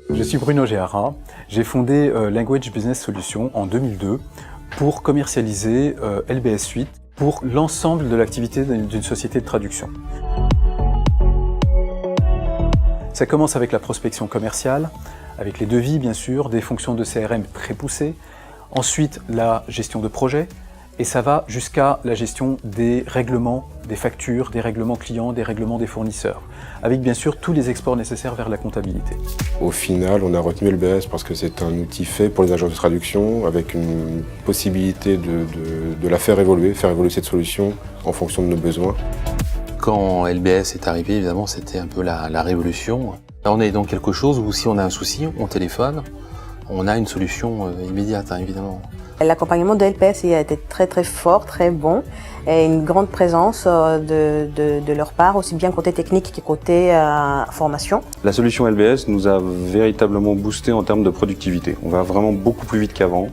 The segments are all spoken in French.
Je suis Bruno Géhara, j'ai fondé Language Business Solutions en 2002 pour commercialiser LBS Suite pour l'ensemble de l'activité d'une société de traduction. Ça commence avec la prospection commerciale, avec les devis bien sûr, des fonctions de CRM très poussées, ensuite la gestion de projet, et ça va jusqu'à la gestion des règlements, des factures, des règlements clients, des règlements des fournisseurs, avec bien sûr tous les exports nécessaires vers la comptabilité. Au final, on a retenu LBS parce que c'est un outil fait pour les agences de traduction, avec une possibilité de la faire évoluer cette solution en fonction de nos besoins. Quand LBS est arrivé, évidemment, c'était un peu la révolution. Là, on est dans quelque chose où si on a un souci, on téléphone, on a une solution immédiate, évidemment. L'accompagnement de LPS a été très fort, très bon, et une grande présence de leur part, aussi bien côté technique que côté formation. La solution LBS nous a véritablement boosté en termes de productivité. On va vraiment beaucoup plus vite qu'avant.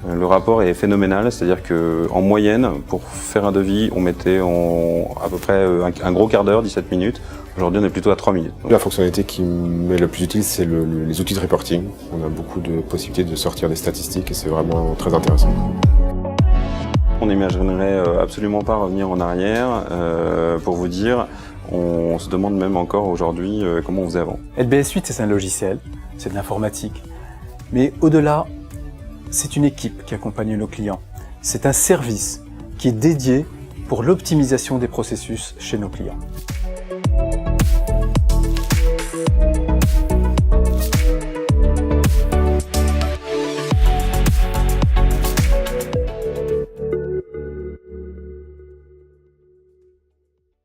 Le rapport est phénoménal, c'est-à-dire qu'en moyenne, pour faire un devis, on mettait à peu près un gros quart d'heure, 17 minutes. Aujourd'hui, on est plutôt à 3 minutes. La fonctionnalité qui m'est le plus utile, c'est les outils de reporting. On a beaucoup de possibilités de sortir des statistiques et c'est vraiment très intéressant. On n'imaginerait absolument pas revenir en arrière. Pour vous dire, on se demande même encore aujourd'hui comment on faisait avant. LBS Suite, c'est un logiciel, c'est de l'informatique. Mais au-delà, c'est une équipe qui accompagne nos clients. C'est un service qui est dédié pour l'optimisation des processus chez nos clients.